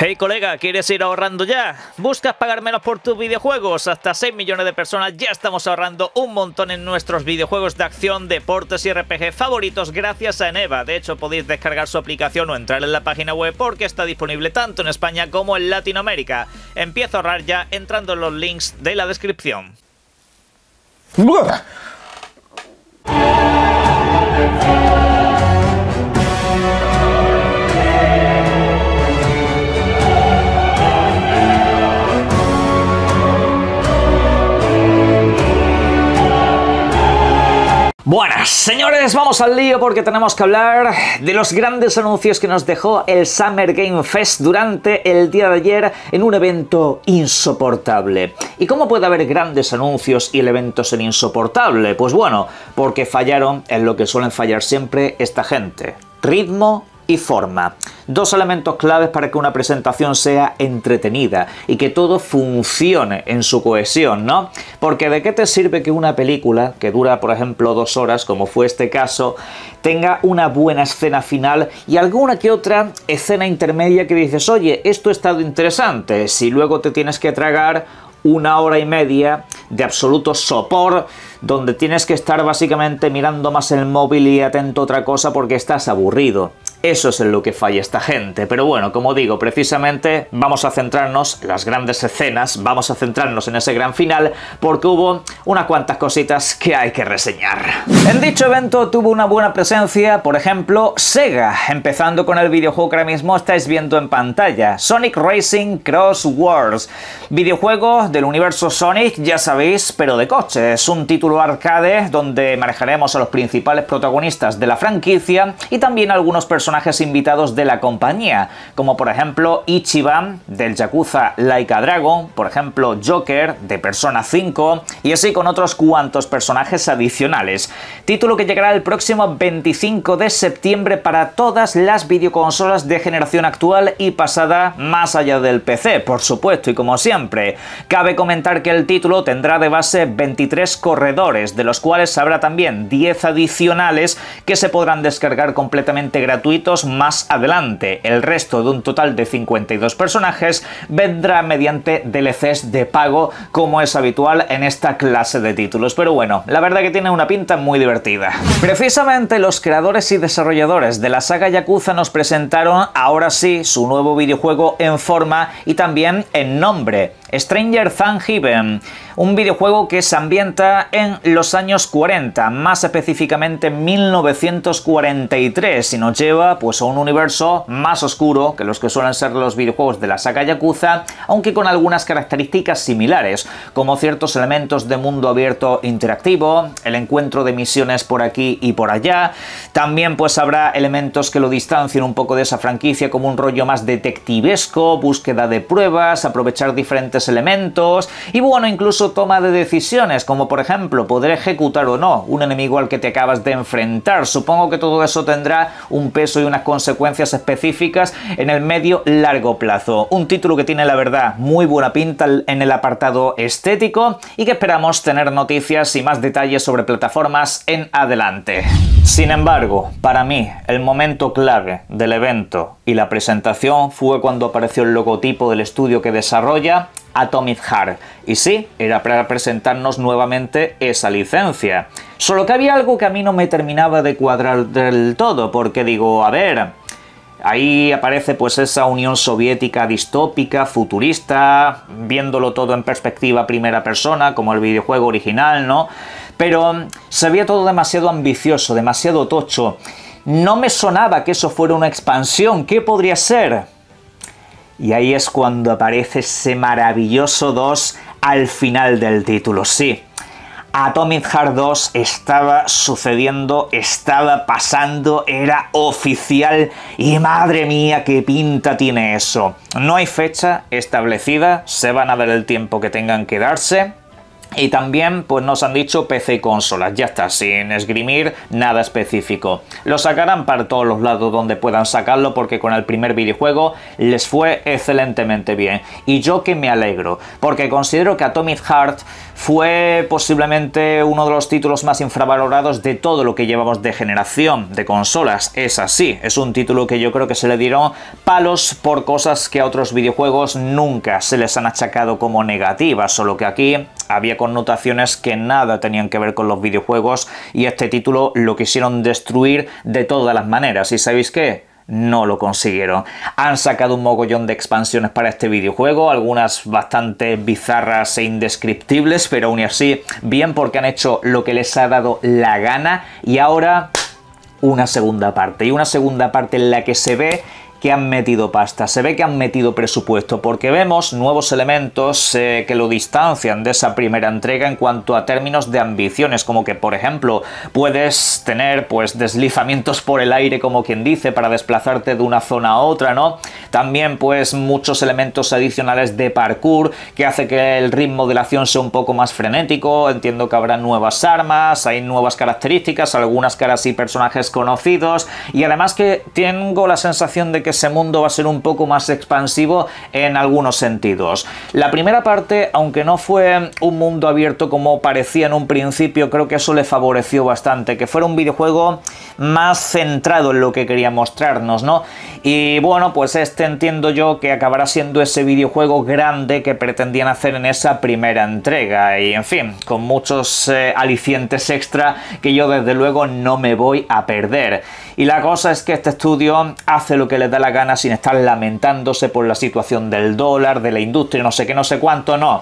Hey colega, ¿quieres ir ahorrando ya? ¿Buscas pagar menos por tus videojuegos? Hasta 6 millones de personas ya estamos ahorrando un montón en nuestros videojuegos de acción, deportes y RPG favoritos gracias a Eneba. De hecho, podéis descargar su aplicación o entrar en la página web porque está disponible tanto en España como en Latinoamérica. Empieza a ahorrar ya entrando en los links de la descripción. Buenas, señores, vamos al lío porque tenemos que hablar de los grandes anuncios que nos dejó el Summer Game Fest durante el día de ayer en un evento insoportable. ¿Y cómo puede haber grandes anuncios y el evento ser insoportable? Pues bueno, porque fallaron en lo que suelen fallar siempre esta gente: ritmo y forma. Dos elementos claves para que una presentación sea entretenida y que todo funcione en su cohesión, ¿no? Porque ¿de qué te sirve que una película, que dura por ejemplo 2 horas, como fue este caso, tenga una buena escena final y alguna que otra escena intermedia que dices, oye, esto ha estado interesante, si luego te tienes que tragar 1 hora y media de absoluto sopor, donde tienes que estar básicamente mirando más el móvil y atento a otra cosa porque estás aburrido? Eso es en lo que falla esta gente. Pero bueno, como digo, precisamente vamos a centrarnos en las grandes escenas, vamos a centrarnos en ese gran final, porque hubo unas cuantas cositas que hay que reseñar. En dicho evento tuvo una buena presencia, por ejemplo, Sega, empezando con el videojuego que ahora mismo estáis viendo en pantalla, Sonic Racing Cross Worlds, videojuego del universo Sonic, ya sabéis, pero de coches, un título arcade donde manejaremos a los principales protagonistas de la franquicia y también algunos personajes invitados de la compañía, como por ejemplo Ichiban del Yakuza Like a Dragon, por ejemplo Joker de Persona 5 y así con otros cuantos personajes adicionales. Título que llegará el próximo 25 de septiembre para todas las videoconsolas de generación actual y pasada, más allá del PC, por supuesto, y como siempre. Cabe comentar que el título tendrá de base 23 corredores, de los cuales habrá también 10 adicionales que se podrán descargar completamente gratuitos más adelante. El resto, de un total de 52 personajes, vendrá mediante DLCs de pago, como es habitual en esta clase de títulos. Pero bueno, la verdad que tiene una pinta muy divertida. Precisamente los creadores y desarrolladores de la saga Yakuza nos presentaron ahora sí su nuevo videojuego en forma y también en nombre: Stranger Than Heaven, un videojuego que se ambienta en los años 40, más específicamente 1943, y nos lleva pues a un universo más oscuro que los que suelen ser los videojuegos de la saga Yakuza, aunque con algunas características similares, como ciertos elementos de mundo abierto interactivo, el encuentro de misiones por aquí y por allá. También pues habrá elementos que lo distancien un poco de esa franquicia, como un rollo más detectivesco, búsqueda de pruebas, aprovechar diferentes elementos y bueno, incluso toma de decisiones, como por ejemplo poder ejecutar o no un enemigo al que te acabas de enfrentar. Supongo que todo eso tendrá un peso y unas consecuencias específicas en el medio-largo plazo. Un título que tiene, la verdad, muy buena pinta en el apartado estético y que esperamos tener noticias y más detalles sobre plataformas en adelante. Sin embargo, para mí, el momento clave del evento y la presentación fue cuando apareció el logotipo del estudio que desarrolla Atomic Heart. Y sí, era para presentarnos nuevamente esa licencia. Solo que había algo que a mí no me terminaba de cuadrar del todo, porque digo, a ver, ahí aparece pues esa Unión Soviética distópica, futurista, viéndolo todo en perspectiva primera persona, como el videojuego original, ¿no? Pero se veía todo demasiado ambicioso, demasiado tocho. No me sonaba que eso fuera una expansión. ¿Qué podría ser? Y ahí es cuando aparece ese maravilloso 2 al final del título. Sí, Atomic Heart 2 estaba sucediendo, estaba pasando, era oficial y madre mía qué pinta tiene eso. No hay fecha establecida, se van a dar el tiempo que tengan que darse. Y también pues nos han dicho PC y consolas, ya está, sin esgrimir nada específico. Lo sacarán para todos los lados donde puedan sacarlo, porque con el primer videojuego les fue excelentemente bien. Y yo que me alegro, porque considero que Atomic Heart fue posiblemente uno de los títulos más infravalorados de todo lo que llevamos de generación de consolas. Es así, es un título que yo creo que se le dieron palos por cosas que a otros videojuegos nunca se les han achacado como negativas, solo que aquí había connotaciones que nada tenían que ver con los videojuegos y este título lo quisieron destruir de todas las maneras. ¿Y sabéis qué? No lo consiguieron. Han sacado un mogollón de expansiones para este videojuego, algunas bastante bizarras e indescriptibles, pero aún así bien, porque han hecho lo que les ha dado la gana. Y ahora una segunda parte, y una segunda parte en la que se ve que han metido pasta, se ve que han metido presupuesto, porque vemos nuevos elementos que lo distancian de esa primera entrega en cuanto a términos de ambiciones, como que por ejemplo puedes tener pues deslizamientos por el aire, como quien dice, para desplazarte de una zona a otra, ¿no? También pues muchos elementos adicionales de parkour que hace que el ritmo de la acción sea un poco más frenético. Entiendo que habrá nuevas armas, hay nuevas características, algunas caras y personajes conocidos, y además que tengo la sensación de que ese mundo va a ser un poco más expansivo en algunos sentidos. La primera parte, aunque no fue un mundo abierto como parecía en un principio, creo que eso le favoreció bastante, que fuera un videojuego más centrado en lo que quería mostrarnos, ¿no? Y bueno, pues entiendo yo que acabará siendo ese videojuego grande que pretendían hacer en esa primera entrega, y en fin, con muchos alicientes extra que yo desde luego no me voy a perder. Y la cosa es que este estudio hace lo que le da la gana sin estar lamentándose por la situación del dólar, de la industria, no sé qué, no sé cuánto, no.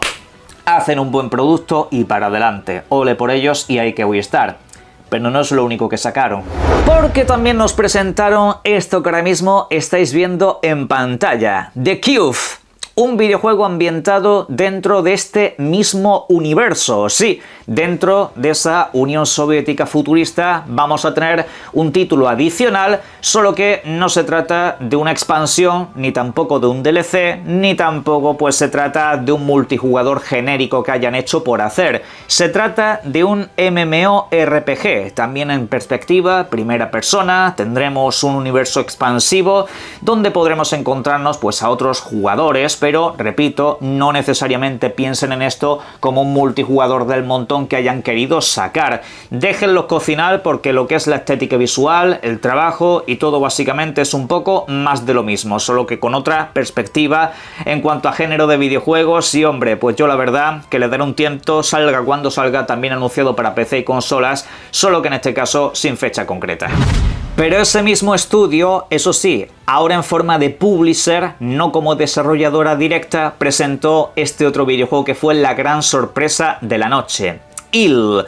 Hacen un buen producto y para adelante. Ole por ellos y ahí que voy a estar. Pero no es lo único que sacaron, porque también nos presentaron esto que ahora mismo estáis viendo en pantalla, The Cube. Un videojuego ambientado dentro de este mismo universo. Sí, dentro de esa Unión Soviética futurista vamos a tener un título adicional, solo que no se trata de una expansión, ni tampoco de un DLC, ni tampoco pues se trata de un multijugador genérico que hayan hecho por hacer. Se trata de un MMORPG, también en perspectiva, primera persona. Tendremos un universo expansivo donde podremos encontrarnos pues a otros jugadores, pero, repito, no necesariamente piensen en esto como un multijugador del montón que hayan querido sacar. Déjenlos cocinar, porque lo que es la estética visual, el trabajo y todo básicamente es un poco más de lo mismo, solo que con otra perspectiva en cuanto a género de videojuegos. Y hombre, pues yo la verdad que le daré un tiempo, salga cuando salga, también anunciado para PC y consolas, solo que en este caso sin fecha concreta. Pero ese mismo estudio, eso sí, ahora en forma de publisher, no como desarrolladora directa, presentó este otro videojuego que fue la gran sorpresa de la noche. ILL,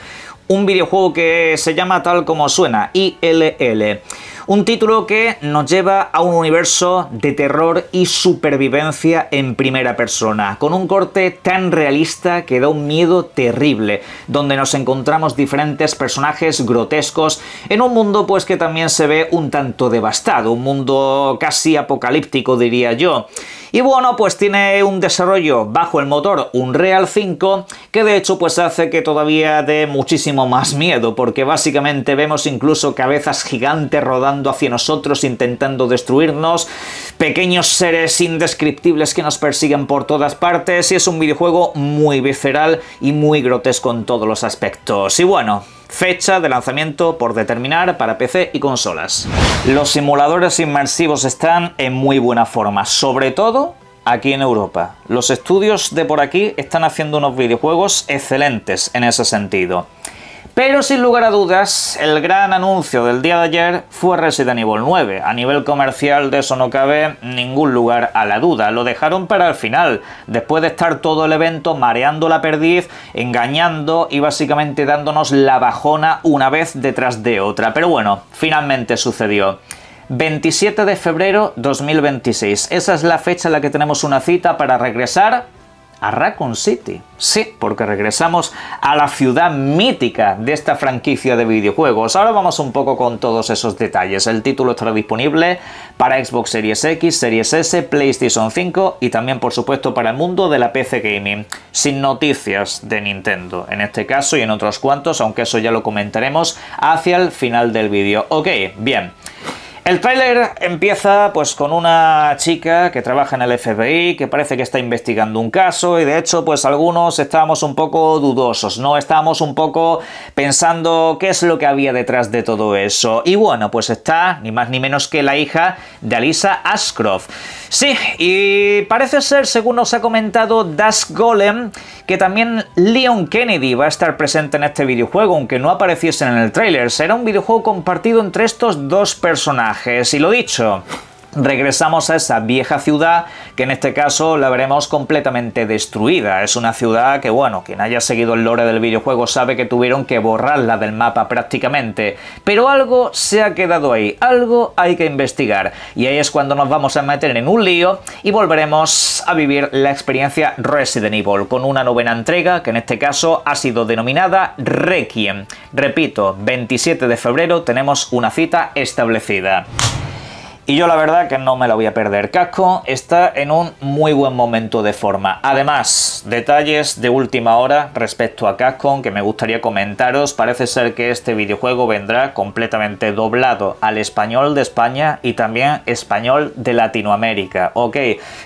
un videojuego que se llama tal como suena, ILL. Un título que nos lleva a un universo de terror y supervivencia en primera persona, con un corte tan realista que da un miedo terrible, donde nos encontramos diferentes personajes grotescos en un mundo pues que también se ve un tanto devastado, un mundo casi apocalíptico diría yo. Y bueno, pues tiene un desarrollo bajo el motor Unreal 5 que de hecho pues hace que todavía dé muchísimo más miedo, porque básicamente vemos incluso cabezas gigantes rodando hacia nosotros intentando destruirnos, pequeños seres indescriptibles que nos persiguen por todas partes, y es un videojuego muy visceral y muy grotesco en todos los aspectos. Y bueno, fecha de lanzamiento por determinar para PC y consolas. Los simuladores inmersivos están en muy buena forma, sobre todo aquí en Europa. Los estudios de por aquí están haciendo unos videojuegos excelentes en ese sentido. Pero sin lugar a dudas, el gran anuncio del día de ayer fue Resident Evil 9. A nivel comercial de eso no cabe ningún lugar a la duda. Lo dejaron para el final, después de estar todo el evento mareando la perdiz, engañando y básicamente dándonos la bajona una vez detrás de otra. Pero bueno, finalmente sucedió. 27 de febrero 2026. Esa es la fecha en la que tenemos una cita para regresar a Raccoon City. Sí, porque regresamos a la ciudad mítica de esta franquicia de videojuegos. Ahora vamos un poco con todos esos detalles. El título estará disponible para Xbox Series X, Series S, PlayStation 5 y también, por supuesto, para el mundo de la PC Gaming. Sin noticias de Nintendo, en este caso y en otros cuantos, aunque eso ya lo comentaremos hacia el final del vídeo. Ok, bien. El tráiler empieza pues con una chica que trabaja en el FBI, que parece que está investigando un caso y de hecho pues algunos estábamos un poco dudosos, ¿no? Estábamos un poco pensando qué es lo que había detrás de todo eso. Y bueno, pues está ni más ni menos que la hija de Alyssa Ashcroft. Sí, y parece ser, según nos ha comentado Dash Golem, que también Leon Kennedy va a estar presente en este videojuego, aunque no apareciesen en el tráiler. Será un videojuego compartido entre estos dos personajes. Y lo dicho, regresamos a esa vieja ciudad que en este caso la veremos completamente destruida. Es una ciudad que, bueno, quien haya seguido el lore del videojuego sabe que tuvieron que borrarla del mapa prácticamente. Pero algo se ha quedado ahí, algo hay que investigar. Y ahí es cuando nos vamos a meter en un lío y volveremos a vivir la experiencia Resident Evil con una novena entrega que en este caso ha sido denominada Requiem. Repito, 27 de febrero tenemos una cita establecida. Y yo la verdad que no me la voy a perder. Capcom está en un muy buen momento de forma. Además, detalles de última hora respecto a Capcom que me gustaría comentaros. Parece ser que este videojuego vendrá completamente doblado al español de España y también español de Latinoamérica. Ok,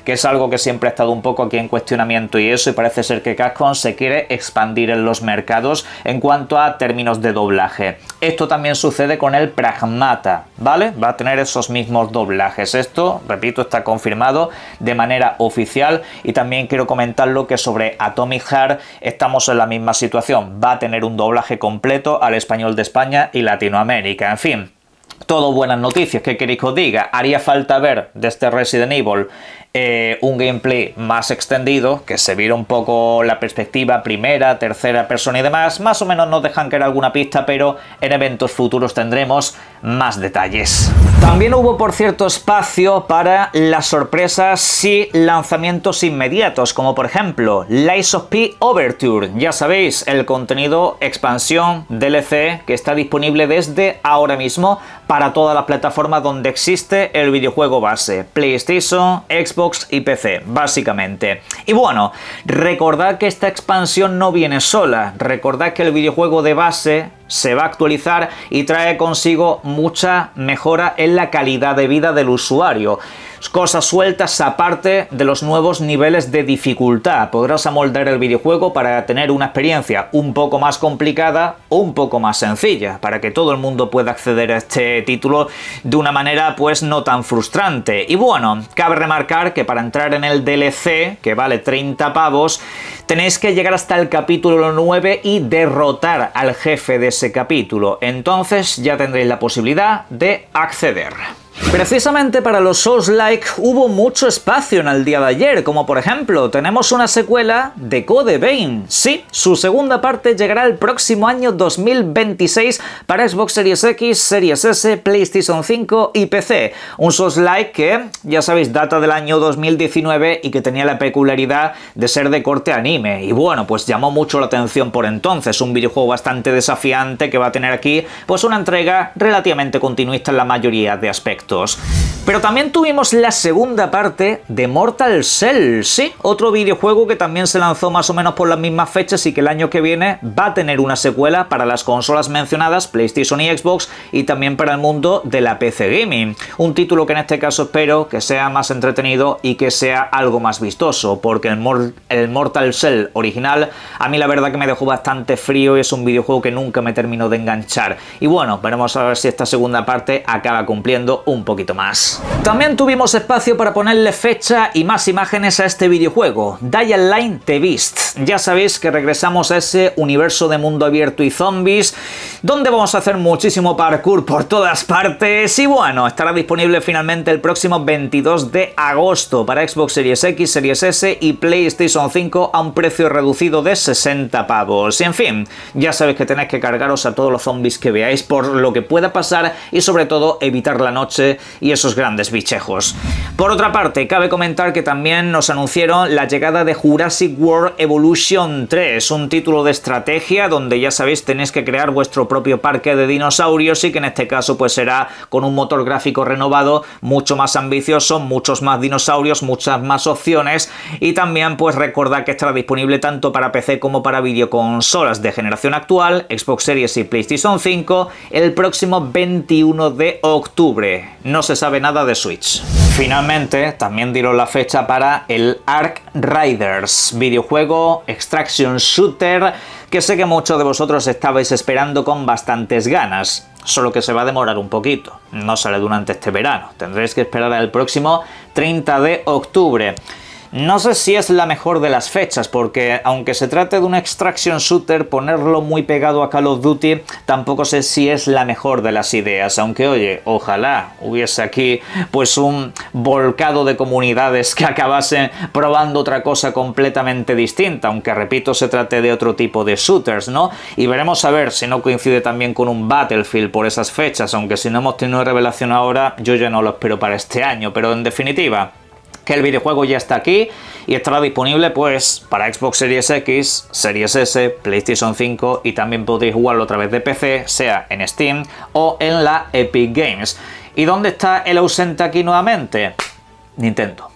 que es algo que siempre ha estado un poco aquí en cuestionamiento y eso, y parece ser que Capcom se quiere expandir en los mercados en cuanto a términos de doblaje. Esto también sucede con el Pragmata, ¿vale? Va a tener esos mismos doblajes. Esto, repito, está confirmado de manera oficial y también quiero comentarlo que sobre Atomic Heart estamos en la misma situación. Va a tener un doblaje completo al español de España y Latinoamérica. En fin, todo buenas noticias. ¿Qué queréis que os diga? Haría falta ver de este Resident Evil un gameplay más extendido, que se viera un poco la perspectiva primera, tercera persona y demás. Más o menos nos dejan caer alguna pista, pero en eventos futuros tendremos más detalles. También hubo, por cierto, espacio para las sorpresas y lanzamientos inmediatos, como por ejemplo Lies of P Overture. Ya sabéis, el contenido expansión DLC que está disponible desde ahora mismo para todas las plataformas donde existe el videojuego base: PlayStation, Xbox y PC, básicamente. Y bueno, recordad que esta expansión no viene sola. Recordad que el videojuego de base se va a actualizar y trae consigo mucha mejora en la calidad de vida del usuario. Cosas sueltas aparte de los nuevos niveles de dificultad. Podrás amoldar el videojuego para tener una experiencia un poco más complicada o un poco más sencilla, para que todo el mundo pueda acceder a este título de una manera pues no tan frustrante. Y bueno, cabe remarcar que para entrar en el DLC, que vale 30 pavos, tenéis que llegar hasta el capítulo 9 y derrotar al jefe de ese capítulo. Entonces ya tendréis la posibilidad de acceder. Precisamente para los Souls-like hubo mucho espacio en el día de ayer, como por ejemplo tenemos una secuela de Code Vein. Sí, su segunda parte llegará el próximo año 2026 para Xbox Series X, Series S, PlayStation 5 y PC. Un Souls-like que, ya sabéis, data del año 2019 y que tenía la peculiaridad de ser de corte anime. Y bueno, pues llamó mucho la atención por entonces. Un videojuego bastante desafiante que va a tener aquí pues una entrega relativamente continuista en la mayoría de aspectos. Pero también tuvimos la segunda parte de Mortal Shell, sí, otro videojuego que también se lanzó más o menos por las mismas fechas y que el año que viene va a tener una secuela para las consolas mencionadas, PlayStation y Xbox, y también para el mundo de la PC Gaming. Un título que en este caso espero que sea más entretenido y que sea algo más vistoso, porque el Mortal Shell original a mí la verdad que me dejó bastante frío y es un videojuego que nunca me terminó de enganchar. Y bueno, veremos a ver si esta segunda parte acaba cumpliendo un poquito más. También tuvimos espacio para ponerle fecha y más imágenes a este videojuego, Dying Light: The Beast. Ya sabéis que regresamos a ese universo de mundo abierto y zombies, donde vamos a hacer muchísimo parkour por todas partes y bueno, estará disponible finalmente el próximo 22 de agosto para Xbox Series X, Series S y PlayStation 5 a un precio reducido de 60 pavos. Y en fin, ya sabéis que tenéis que cargaros a todos los zombies que veáis por lo que pueda pasar y sobre todo evitar la noche base y esos grandes bichejos. Por otra parte, cabe comentar que también nos anunciaron la llegada de Jurassic World Evolution 3, un título de estrategia donde ya sabéis tenéis que crear vuestro propio parque de dinosaurios y que en este caso pues será con un motor gráfico renovado, mucho más ambicioso, muchos más dinosaurios, muchas más opciones y también pues recordad que estará disponible tanto para PC como para videoconsolas de generación actual, Xbox Series y PlayStation 5 el próximo 21 de octubre. No se sabe nada de Switch. Finalmente, también dieron la fecha para el Ark Riders, videojuego Extraction Shooter que sé que muchos de vosotros estabais esperando con bastantes ganas, solo que se va a demorar un poquito, no sale durante este verano, tendréis que esperar al próximo 30 de octubre. No sé si es la mejor de las fechas, porque aunque se trate de un extraction shooter, ponerlo muy pegado a Call of Duty tampoco sé si es la mejor de las ideas, aunque oye, ojalá hubiese aquí pues un volcado de comunidades que acabasen probando otra cosa completamente distinta, aunque repito, se trate de otro tipo de shooters, ¿no? Y veremos a ver si no coincide también con un Battlefield por esas fechas, aunque si no hemos tenido revelación ahora, yo ya no lo espero para este año, pero en definitiva, que el videojuego ya está aquí y estará disponible pues para Xbox Series X, Series S, PlayStation 5 y también podréis jugarlo a través de PC, sea en Steam o en la Epic Games. ¿Y dónde está el ausente aquí nuevamente? Nintendo.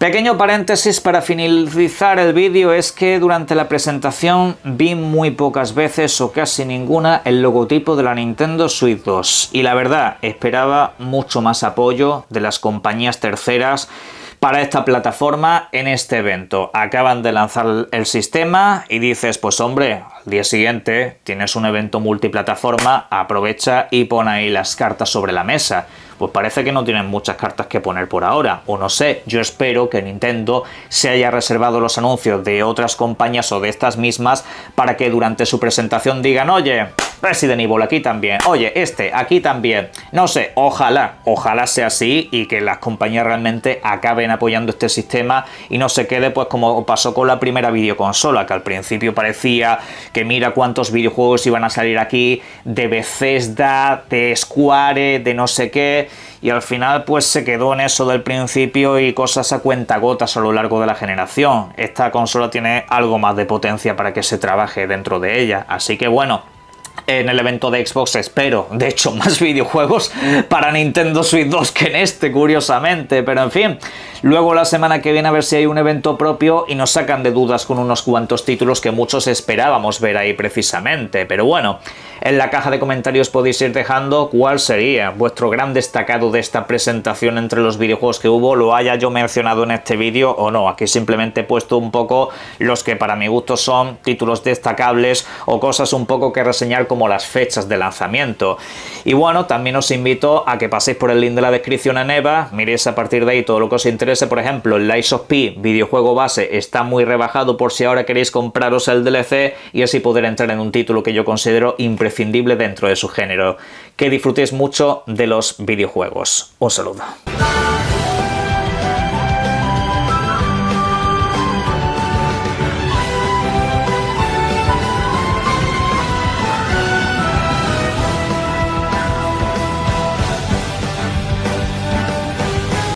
Pequeño paréntesis para finalizar el vídeo, es que durante la presentación vi muy pocas veces o casi ninguna el logotipo de la Nintendo Switch 2 y la verdad esperaba mucho más apoyo de las compañías terceras para esta plataforma en este evento. Acaban de lanzar el sistema y dices, pues hombre, al día siguiente tienes un evento multiplataforma, aprovecha y pon ahí las cartas sobre la mesa. Pues parece que no tienen muchas cartas que poner por ahora, o no sé, yo espero que Nintendo se haya reservado los anuncios de otras compañías o de estas mismas para que durante su presentación digan, oye, Resident Evil aquí también, oye, aquí también, no sé, ojalá sea así y que las compañías realmente acaben apoyando este sistema y no se quede pues como pasó con la primera videoconsola, que al principio parecía que mira cuántos videojuegos iban a salir aquí, de Bethesda, de Square, de no sé qué, y al final pues se quedó en eso del principio y cosas a cuentagotas a lo largo de la generación. Esta consola tiene algo más de potencia para que se trabaje dentro de ella, así que bueno, en el evento de Xbox espero, de hecho, más videojuegos para Nintendo Switch 2 que en este, curiosamente, pero en fin, luego la semana que viene a ver si hay un evento propio y nos sacan de dudas con unos cuantos títulos que muchos esperábamos ver ahí precisamente, pero bueno, en la caja de comentarios podéis ir dejando cuál sería vuestro gran destacado de esta presentación entre los videojuegos que hubo, lo haya yo mencionado en este vídeo o no. Aquí simplemente he puesto un poco los que para mi gusto son títulos destacables o cosas un poco que reseñar como las fechas de lanzamiento. Y bueno, también os invito a que paséis por el link de la descripción en EVA, miréis a partir de ahí todo lo que os interese. Por ejemplo, el Lies of P, videojuego base, está muy rebajado por si ahora queréis compraros el DLC y así poder entrar en un título que yo considero imprescindible dentro de su género. Que disfrutéis mucho de los videojuegos. Un saludo.